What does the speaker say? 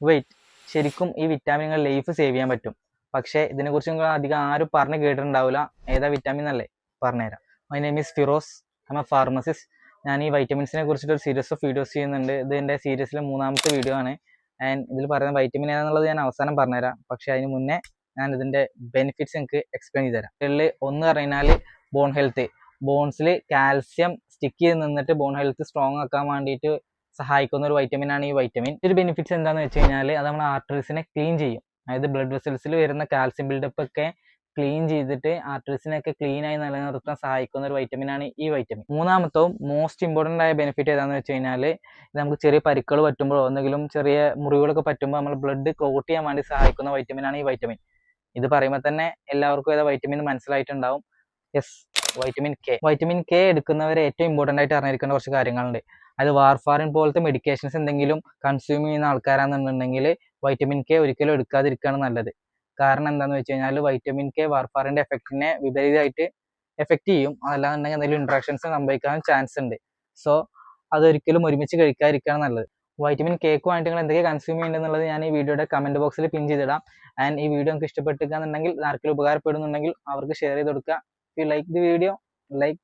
Wait, ശരിക്കും ഈ വിറ്റാമിനുകൾ life save ചെയ്യാൻ പറ്റും. പക്ഷേ ഇതിനെക്കുറിച്ച് നിങ്ങൾ അധികം ആരും പറഞ്ഞ് കേട്ടിട്ടുണ്ടാവില്ല. ഏതാ വിറ്റാമിൻ എന്നല്ലേ? പറഞ്ഞുതരാം. My name is Firoz, I M A pharmacist. ഞാൻ ഈ വൈറ്റമിൻസിനെ കുറിച്ചിട്ട് ഒരു സീരീസ് ഓഫ് വീഡിയോസ് ചെയ്യുന്നുണ്ട്. ഇത് എൻ്റെ സീരീസിലെ 3ാമത്തെ വീഡിയോ ആണ്. ആൻഡ് ഇതിൽ പറയുന്ന വൈറ്റമിൻ ഏതാണെന്നുള്ളത് ഞാൻ അവസാനം പറഞ്ഞുതരാം. പക്ഷേ അതിന് മുന്നേ ഞാൻ ഇതിൻ്റെ ബെനിഫിറ്റ്സ് നിങ്ങൾക്ക് എക്സ്പ്ലെയിൻ ചെയ്ത് തരാം. ഇതിൽ ഒന്ന് പറഞ്ഞാൽ ബോൺ ഹെൽത്ത്. ബോൺസിൽ കാൽസ്യം സ്റ്റിക്ക് ചെയ്ത് നിന്നിട്ട് ബോൺ ഹെൽത്ത് സ്ട്രോങ് ആക്കാൻ വേണ്ടിയിട്ട് സഹായിക്കുന്ന ഒരു വൈറ്റമിൻ ആണ് ഈ വൈറ്റമിൻ. ഒരു ബെനിഫിറ്റ്സ് എന്താണെന്ന് വെച്ച് കഴിഞ്ഞാൽ അത് നമ്മുടെ ആർട്ടറീസിനെ ക്ലീൻ ചെയ്യും. അതായത് ബ്ലഡ് വെസൽസിൽ വരുന്ന കാൽസ്യം ബിൽഡപ്പ് ഒക്കെ ക്ലീൻ ചെയ്തിട്ട് ആർട്ടറീസിനൊക്കെ ക്ലീൻ ആയി നിലനിർത്താൻ സഹായിക്കുന്ന ഒരു വൈറ്റമിൻ ആണ് ഈ വൈറ്റമിൻ. 3ാമത്തവും മോസ്റ്റ് ഇമ്പോർട്ടൻ്റ് ആയ ബെനിഫിറ്റ് ഏതാണെന്ന് വെച്ച് കഴിഞ്ഞാൽ നമുക്ക് ചെറിയ പരിക്കുകൾ പറ്റുമ്പോഴോ എന്തെങ്കിലും ചെറിയ മുറിവുകളൊക്കെ പറ്റുമ്പോൾ നമ്മൾ ബ്ലഡ് ക്ലോട്ട് ചെയ്യാൻ വേണ്ടി സഹായിക്കുന്ന വൈറ്റമിൻ ആണ് ഈ വൈറ്റമിൻ. ഇത് പറയുമ്പോൾ തന്നെ എല്ലാവർക്കും ഏതാ വൈറ്റമിൻ മനസ്സിലായിട്ടുണ്ടാവും. Yes, vitamin K. Vitamin K എടുക്കുന്നവരെ ഏറ്റവും ഇമ്പോർട്ടൻ്റ് ആയിട്ട് അറിഞ്ഞിരിക്കേണ്ട കുറച്ച് കാര്യങ്ങളുണ്ട്. അത് വാർഫാറിൻ പോലത്തെ മെഡിക്കേഷൻസ് എന്തെങ്കിലും കൺസ്യൂം ചെയ്യുന്ന ആൾക്കാരാണെന്നുണ്ടെങ്കിൽ വൈറ്റമിൻ കെ ഒരിക്കലും എടുക്കാതിരിക്കുകയാണ് നല്ലത്. കാരണം എന്താണെന്ന് വെച്ച് കഴിഞ്ഞാൽ വൈറ്റമിൻ കെ വാർഫാറിൻ്റെ എഫക്റ്റിനെ വിപരീതമായിട്ട് എഫക്റ്റ് ചെയ്യും. അതല്ലാന്നുണ്ടെങ്കിൽ എന്തെങ്കിലും ഇൻട്രാക്ഷൻസ് സംഭവിക്കാൻ ചാൻസ് ഉണ്ട്. സോ അതൊരിക്കലും ഒരുമിച്ച് കഴിക്കാതിരിക്കുകയാണ് നല്ലത്. വൈറ്റമിൻ കെക്ക് വേണ്ടിയിട്ട് നിങ്ങൾ എന്തൊക്കെ കൺസ്യൂം ചെയ്യേണ്ടതെന്നുള്ളത് ഞാൻ ഈ വീഡിയോയുടെ കമൻറ്റ് ബോക്സിൽ പിൻ ചെയ്തിടാം. ആൻഡ് ഈ വീഡിയോ നിങ്ങൾക്ക് ഇഷ്ടപ്പെട്ടിരിക്കുകയാണെന്നുണ്ടെങ്കിൽ ആർക്കെങ്കിലും ഉപകാരപ്പെടുന്നുണ്ടെങ്കിൽ അവർക്ക് ഷെയർ ചെയ്ത് കൊടുക്കുക. If you like the video, like